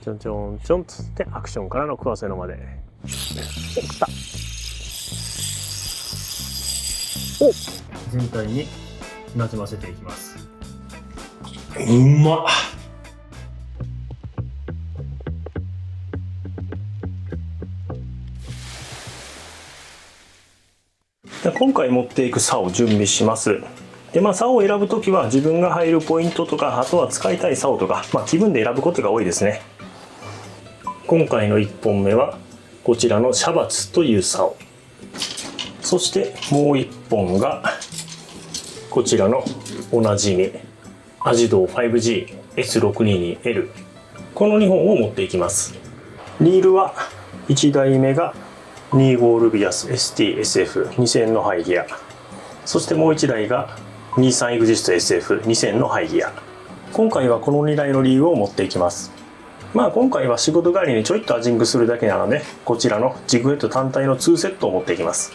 ちょんちょんちょんつってアクションからの食わせのまで。お、食った。お、全体になじませていきます。うまっ。今回持っていく竿を準備します。で、竿を選ぶときは自分が入るポイントとか、あとは使いたい竿とか、気分で選ぶことが多いですね。今回の1本目はこちらのシャバツという竿。そしてもう1本がこちらのおなじみアジドー 5G S622L。この2本を持っていきます。リールは1台目がニーゴールビアス STSF2000 のハイギア。そしてもう1台がニーサンエグジスト SF2000 のハイギア。今回はこの2台のリールを持っていきます。今回は仕事帰りにちょいとアジングするだけなので、こちらのジグヘッド単体の2セットを持っていきます。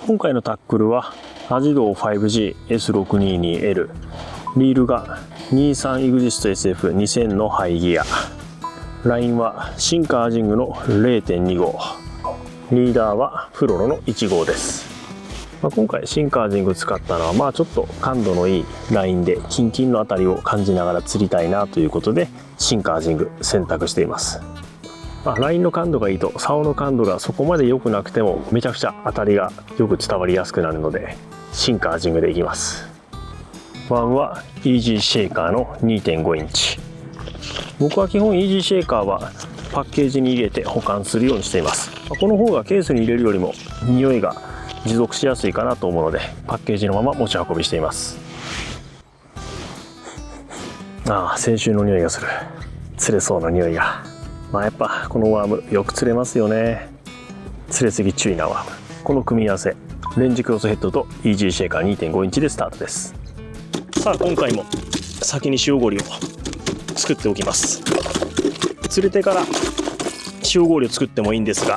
今回のタックルはアジドー 5G S622L。リールがニーサンエグジスト SF2000 のハイギア。ラインはシンカーアジングの 0.2 号。リーダーはフロロの1号です。今回シンカージング使ったのはちょっと感度のいいラインでキンキンのあたりを感じながら釣りたいなということでシンカージング選択しています。ラインの感度がいいと竿の感度がそこまで良くなくてもめちゃくちゃ当たりがよく伝わりやすくなるのでシンカージングでいきます。ワンはイージーシェイカーの 2.5 インチ。僕は基本イージーシェイカーはパッケージに入れて保管するようにしています。この方がケースに入れるよりも匂いが持続しやすいかなと思うのでパッケージのまま持ち運びしています。先週の匂いがする。釣れそうな匂いが。やっぱこのワームよく釣れますよね。釣れすぎ注意なワーム。この組み合わせレンジクロスヘッドとイージーシェイカー 2.5 インチでスタートです。さあ今回も先に塩氷を作っておきます。釣れてから塩氷を作ってもいいんですが、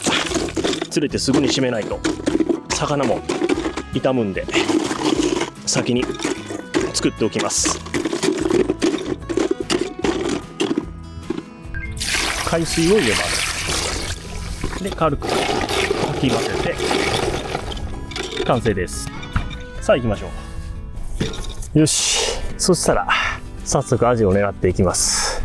釣れてすぐに締めないと魚も傷むんで先に作っておきます。海水を入れます。で軽くかき混ぜて完成です。さあ行きましょう。よし、そしたら早速アジを狙っていきます。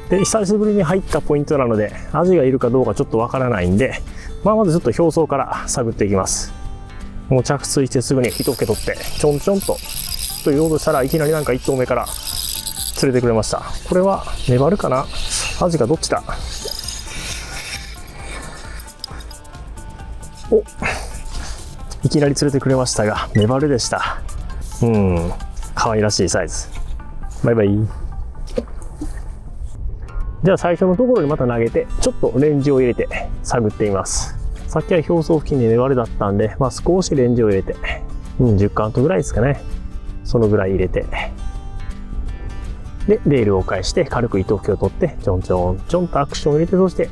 で久しぶりに入ったポイントなのでアジがいるかどうかちょっとわからないんで、まずちょっと表層から探っていきます。もう着水してすぐに一受け取ってちょんちょんと言おうとしたらいきなり1投目から釣れてくれました。これは粘るかな、アジがどっちだ。お、いきなり釣れてくれましたがメバルでした。可愛らしいサイズ。バイバイ。じゃあ最初のところにまた投げてちょっとレンジを入れて探ってみます。さっきは表層付近でメバルだったんで、少しレンジを入れて、10カウントぐらいですかね。そのぐらい入れて、でレールを返して軽く糸吹きを取ってちょんちょんちょんとアクションを入れて、そして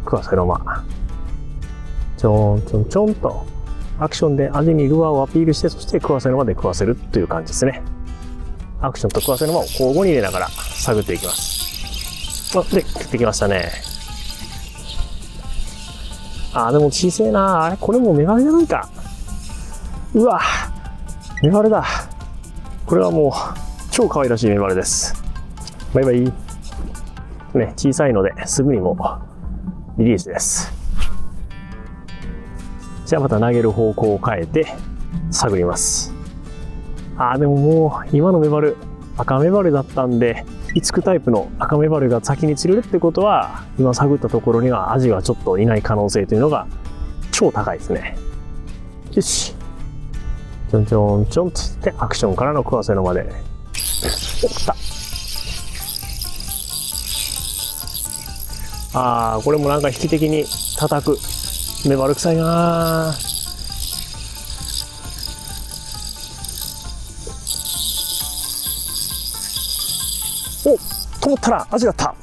食わせの間ちょんちょんちょんとアクションでアジにルアーをアピールして、そして食わせの間で食わせるという感じですね。アクションと食わせの間を交互に入れながら探っていきます。で食ってきましたね。でも小さいな。あれこれもメバルじゃないか。うわ、メバルだ。これはもう超可愛らしいメバルです。バイバイ。小さいのですぐにもうリリースです。じゃあまた投げる方向を変えて探ります。でももう今のメバル赤メバルだったんで、イツクタイプの赤メバルが先に釣れるってことは、今探ったところにはアジはちょっといない可能性というのが超高いですね。よし、ちょんちょんちょんつってアクションからの食わせのまで。お、来た。これも引き的に叩く。メバル臭いな。お、と思ったらアジだった。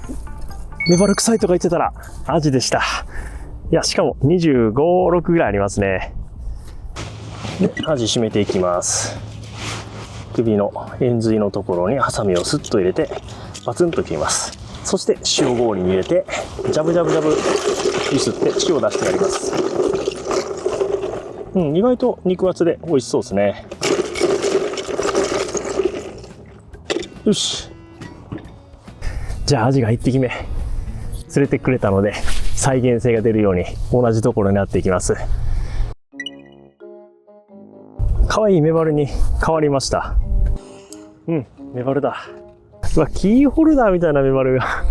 メバル臭いとか言ってたらアジでした。いや、しかも25、6ぐらいありますね。で、アジ締めていきます。首の円髄のところにハサミをスッと入れてバツンと切ります。そして塩氷に入れてジャブジャブジャブゆすって塩を出してやります。意外と肉厚で美味しそうですね。よし、じゃあアジが1匹目連れてくれたので、再現性が出るように同じところになっていきます。可愛いメバルに変わりました。メバルだ。うわ、キーホルダーみたいなメバルが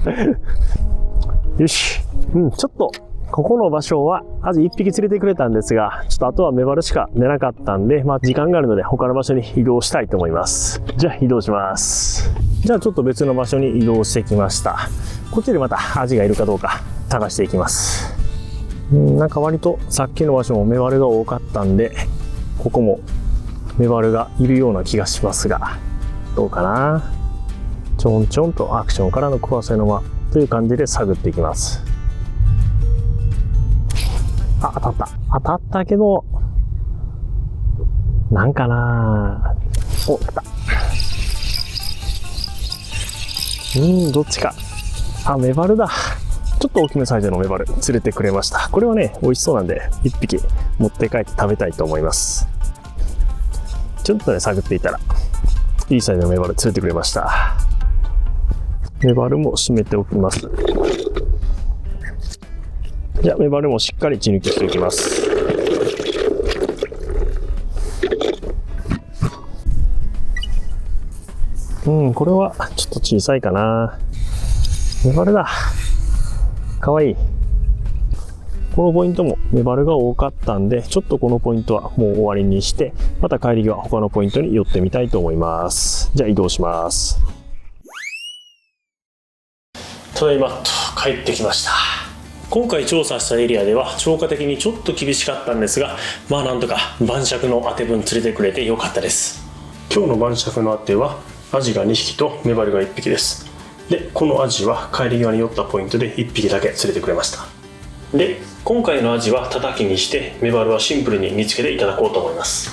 よし、ちょっとここの場所はアジ1匹連れてくれたんですが、ちょっとあとはメバルしか出なかったんで、時間があるので他の場所に移動したいと思います。じゃあ移動します。じゃあちょっと別の場所に移動してきました。こっちでまたアジがいるかどうか探していきます。なんか割とさっきの場所もメバルが多かったんで、ここもメバルがいるような気がしますが、どうかな。ちょんちょんとアクションからの食わせの間という感じで探っていきます。当たったけど、なんかな。お、来た。どっちか。メバルだ。ちょっと大きめサイズのメバル連れてくれました。これはね、美味しそうなんで1匹持って帰って食べたいと思います。ちょっとね、探っていたらいいサイズのメバル連れてくれました。メバルも締めておきます。じゃあメバルもしっかり血抜きしておきます。これはちょっと小さいかな。メバルだ。かわいい。このポイントもメバルが多かったんで、ちょっとこのポイントはもう終わりにして、また帰り際他のポイントに寄ってみたいと思います。じゃあ移動します。ただいま帰ってきました。今回調査したエリアでは超過的にちょっと厳しかったんですが、なんとか晩酌の当て分連れてくれてよかったです。今日の晩酌の当てはアジが2匹とメバルが1匹です。で、このアジは帰り際に寄ったポイントで1匹だけ連れてくれました。で、今回のアジは叩きにしてメバルはシンプルに煮つけていただこうと思います。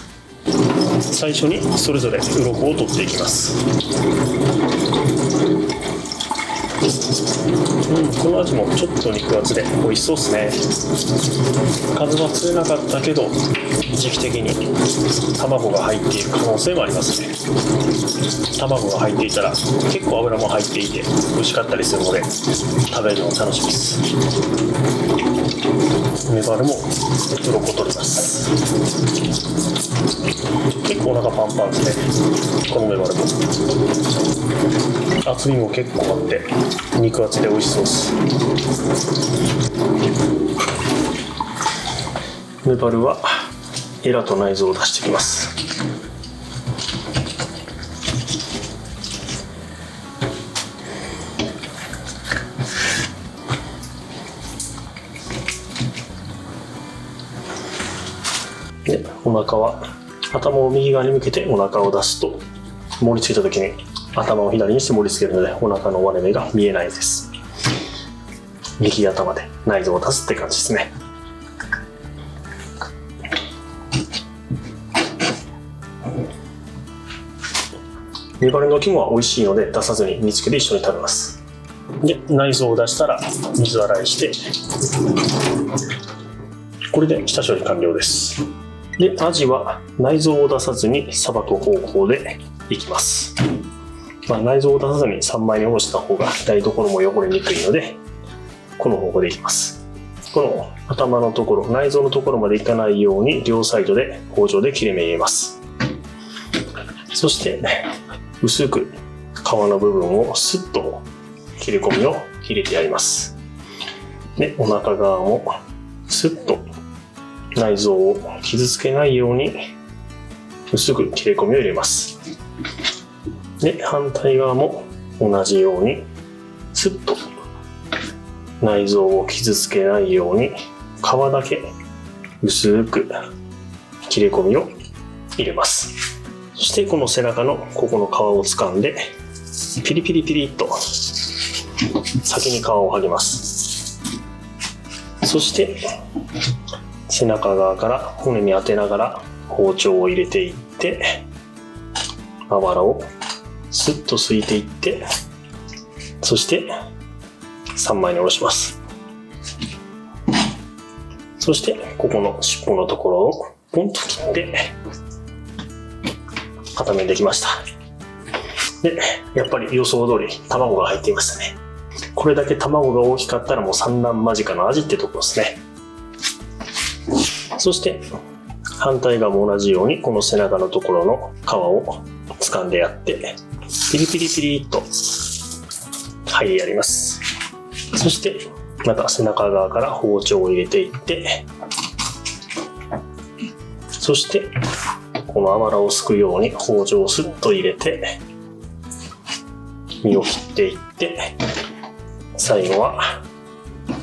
最初にそれぞれ鱗を取っていきます。このアジもちょっと肉厚で美味しそうですね。数は釣れなかったけど時期的に卵が入っている可能性もありますね。卵が入っていたら結構油も入っていて美味しかったりするので食べるの楽しみです。メバルも鱗取ります。結構お腹パンパンですね。このメバルも厚みも結構あって肉厚で美味しそうです。メバルはエラと内臓を出してきます。で、お腹は頭を右側に向けてお腹を出すと盛り付けた時に頭を左にして盛り付けるのでお腹の割れ目が見えないです。右頭で内臓を出すって感じですね。メバルの肝は美味しいので出さずに煮付けで一緒に食べます。で、内臓を出したら水洗いしてこれで下処理完了です。で、アジは内臓を出さずにさばく方法でいきます。内臓を出さずに3枚におろした方が台所も汚れにくいのでこの方法でいきます。この頭のところ、内臓のところまでいかないように両サイドで包丁で切れ目入れます。そして薄く皮の部分をスッと切れ込みを入れてやります。で、お腹側もスッと内臓を傷つけないように薄く切れ込みを入れます。で、反対側も同じようにスッと内臓を傷つけないように皮だけ薄く切れ込みを入れます。そしてこの背中のここの皮を掴んでピリピリピリっと先に皮を剥ぎます。そして背中側から骨に当てながら包丁を入れていってあばらをスッとすいていって、そして3枚に下ろします。そしてここの尻尾のところをポンと切って片面できました。で、やっぱり予想通り卵が入っていましたね。これだけ卵が大きかったらもう産卵間近の味ってところですね。そして反対側も同じようにこの背中のところの皮を掴んでやってピリピリピリっとやります。そしてまた背中側から包丁を入れていって、そしてこのあばらをすくように包丁をスッと入れて身を切っていって、最後は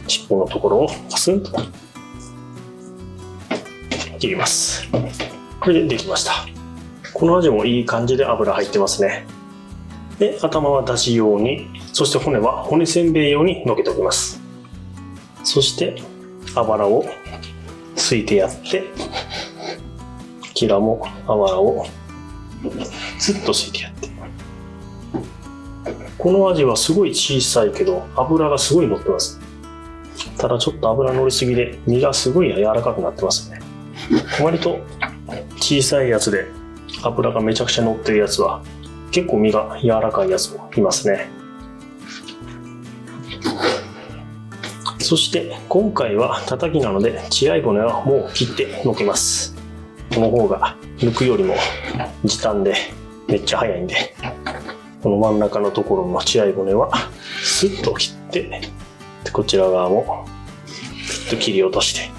尻尾のところをパスンと切ります。これでできました。このアジもいい感じで脂入ってますね。で、頭はだし用に、そして骨は骨せんべい用にのけておきます。そしてあばらをすいてやって、こちらもあばらをずっとすいてやって、このアジはすごい小さいけど脂がすごい乗ってます。ただちょっと脂乗りすぎで身がすごい柔らかくなってますね。割と小さいやつで脂がめちゃくちゃ乗ってるやつは結構身が柔らかいやつもいますね。そして今回は叩きなので血合い骨はもう切ってのけます。この方が抜くよりも時短でめっちゃ早いんで、この真ん中のところの血合い骨はスッと切って、でこちら側もピッと切り落として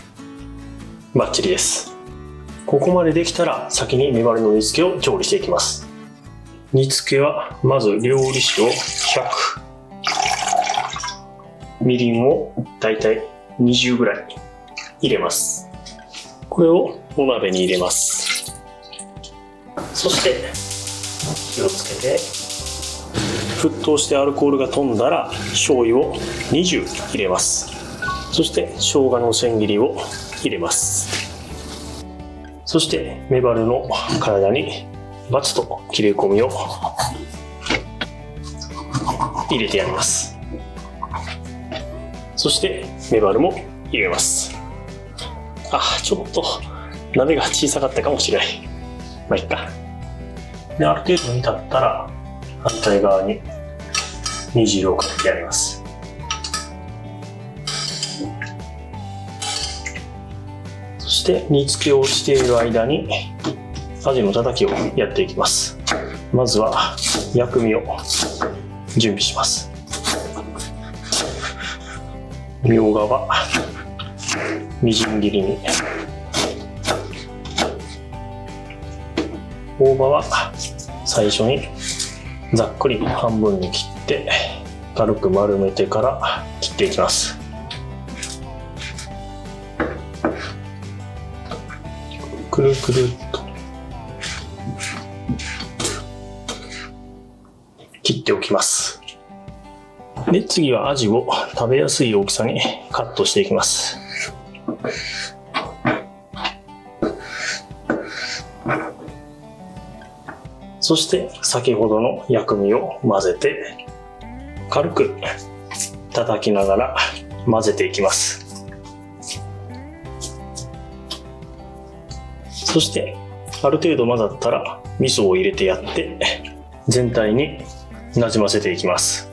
バッチリです。ここまでできたら先にメバルの煮付けを調理していきます。煮付けはまず料理酒を100、みりんをだいたい20ぐらい入れます。これをお鍋に入れます。そして火をつけて沸騰してアルコールが飛んだら醤油を20入れます。そして生姜の千切りを入れます。そしてメバルの体にバツと切れ込みを入れてやります。そしてメバルも入れます。ちょっと鍋が小さかったかもしれない。まあいっか。で、ある程度煮立ったら反対側に煮汁をかけてやります。そして煮付けをしている間にアジのたたきをやっていきます。まずは薬味を準備します。みょうがはみじん切りに、大葉は最初にざっくり半分に切って軽く丸めてから切っていきます。くるくるっと切っておきます。で、次はアジを食べやすい大きさにカットしていきます。そして先ほどの薬味を混ぜて軽く叩きながら混ぜていきます。そしてある程度混ざったら味噌を入れてやって全体になじませていきます。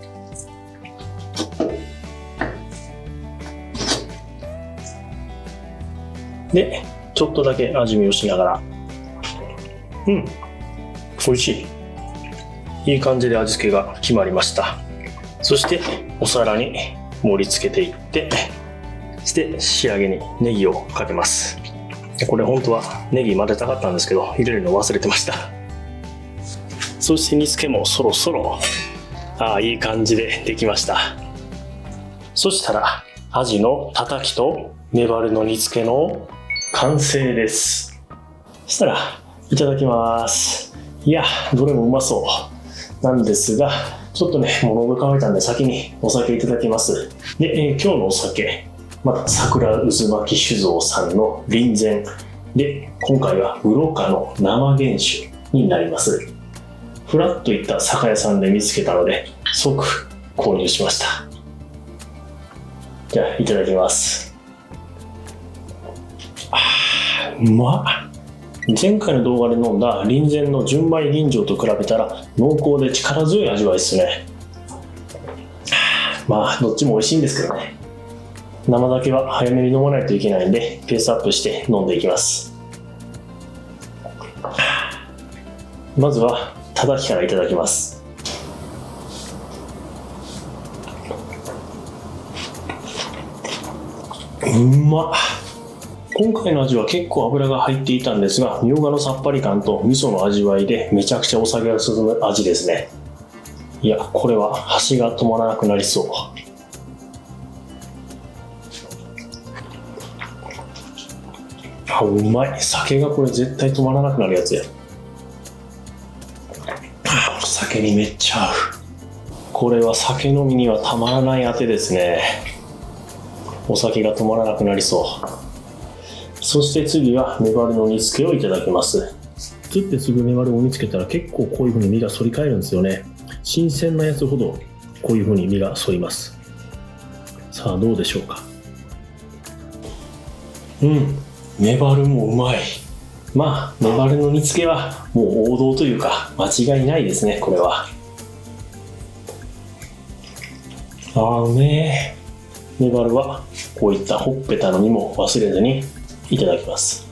で、ちょっとだけ味見をしながら、美味しい。いい感じで味付けが決まりました。そしてお皿に盛り付けていって、そして仕上げにネギをかけます。これ本当はネギ混ぜたかったんですけど入れるの忘れてました。そして煮付けもそろそろいい感じでできました。そしたらアジのたたきとメバルの煮付けの完成です。そしたらいただきます。いや、どれもうまそうなんですが、ちょっとね、もう喉乾いたんで先にお酒いただきます。で、今日のお酒、また桜渦巻酒造さんの臨前で、今回はウロカの生原酒になります。ふらっと行った酒屋さんで見つけたので即購入しました。じゃあいただきます。うまっ。前回の動画で飲んだ臨前の純米吟醸と比べたら濃厚で力強い味わいですね。まあどっちも美味しいんですけどね。生酒は早めに飲まないといけないんでペースアップして飲んでいきます。まずはたたきからいただきます。うまっ。今回の味は結構油が入っていたんですが、みょうがのさっぱり感と味噌の味わいでめちゃくちゃお酒が進む味ですね。いや、これは箸が止まらなくなりそう。うまい。酒がこれ絶対止まらなくなるやつや。お酒にめっちゃ合う。これは酒飲みにはたまらないあてですね。お酒が止まらなくなりそう。そして次はメバルの煮付けをいただきます。釣ってすぐメバルを煮付けたら結構こういう風に身が反り返るんですよね。新鮮なやつほどこういう風に身が反ります。さあどうでしょうか。メバルもうまい。まあメバルの煮付けはもう王道というか間違いないですね。これはうめえ。メバルはこういったほっぺたの身も忘れずにいただきます。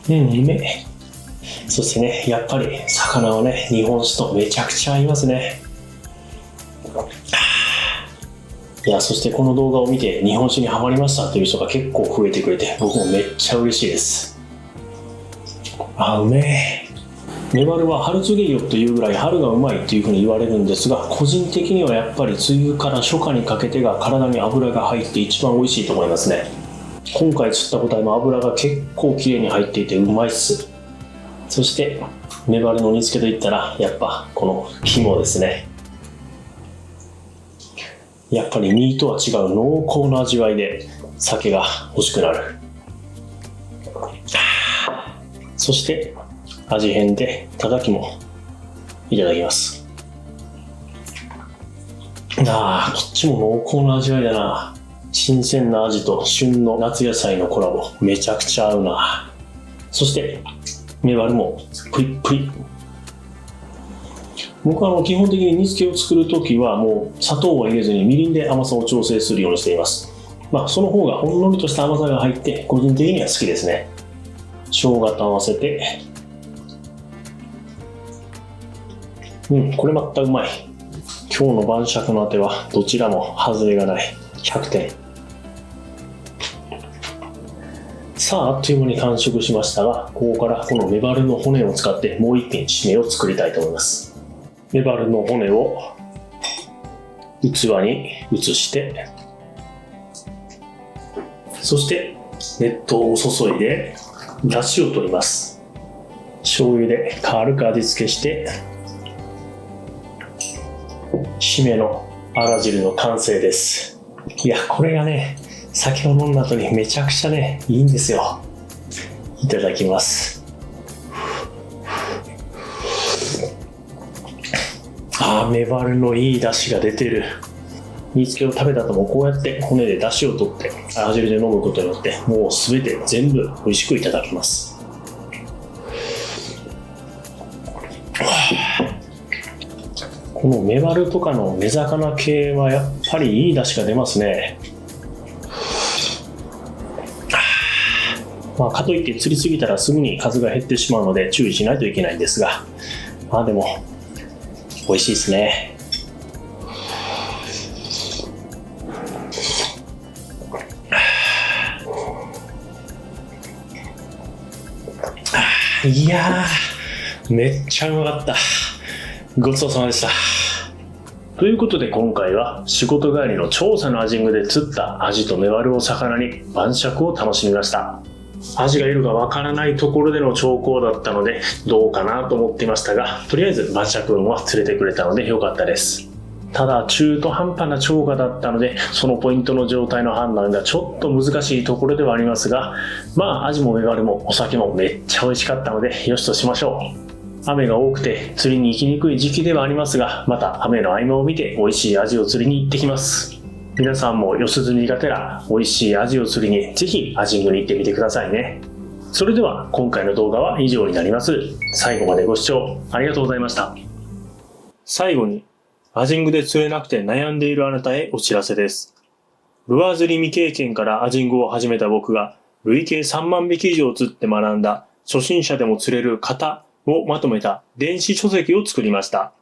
うめえ。そしてね、やっぱり魚はね、日本酒とめちゃくちゃ合いますね。いや、そしてこの動画を見て日本酒にハマりましたという人が結構増えてくれて、僕もめっちゃ嬉しいです。うめえ。メバルは春告げ魚というぐらい春がうまいというふうに言われるんですが、個人的にはやっぱり梅雨から初夏にかけてが体に油が入って一番美味しいと思いますね。今回釣った個体も油が結構綺麗に入っていてうまいっす。そしてメバルの煮付けといったらやっぱこの肝ですね。やっぱり身とは違う濃厚な味わいで酒が欲しくなる。そして味変でたたきもいただきます。こっちも濃厚な味わいだな。新鮮な味と旬の夏野菜のコラボめちゃくちゃ合うな。そしてメバルもプリップリ。僕は基本的に煮付けを作るときはもう砂糖は入れずにみりんで甘さを調整するようにしています。その方がほんのりとした甘さが入って個人的には好きですね。生姜と合わせてこれまたうまい。今日の晩酌のあてはどちらも外れがない。100点。さあ、あっという間に完食しましたが、ここからこのメバルの骨を使ってもう一品締めを作りたいと思います。メバルの骨を器に移して、そして熱湯を注いで出汁を取ります。醤油で軽く味付けして締めのあら汁の完成です。いや、これがね、酒を飲んだ後にめちゃくちゃね、いいんですよ。いただきます。メバルのいい出汁が出てる。煮付けを食べた後もこうやって骨で出汁を取ってあら汁で飲むことによってもう全て全部美味しくいただきます。このメバルとかの目魚系はやっぱりいい出汁が出ますね。かといって釣りすぎたらすぐに数が減ってしまうので注意しないといけないんですが、でも美味しいですね。いやー、めっちゃうまかった。ごちそうさまでした。ということで今回は仕事帰りの超サのアジングで釣ったアジとメバルを魚に晩酌を楽しみました。アジがいるかわからないところでの兆候だったのでどうかなと思っていましたが、とりあえず晩酌運は釣れてくれたので良かったです。ただ中途半端な超過だったのでそのポイントの状態の判断がちょっと難しいところではありますが、アジもメバルもお酒もめっちゃ美味しかったのでよしとしましょう。雨が多くて釣りに行きにくい時期ではありますが、また雨の合間を見て美味しいアジを釣りに行ってきます。皆さんも四つ釣りがてら美味しいアジを釣りにぜひアジングに行ってみてくださいね。それでは今回の動画は以上になります。最後までご視聴ありがとうございました。最後に、アジングで釣れなくて悩んでいるあなたへお知らせです。ルアー釣り未経験からアジングを始めた僕が累計3万匹以上釣って学んだ初心者でも釣れる型をまとめた電子書籍を作りました。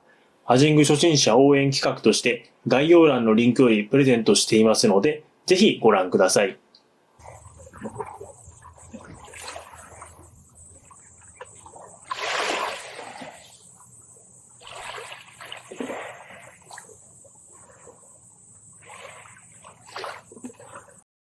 アジング初心者応援企画として概要欄のリンクよりプレゼントしていますので、ぜひご覧ください。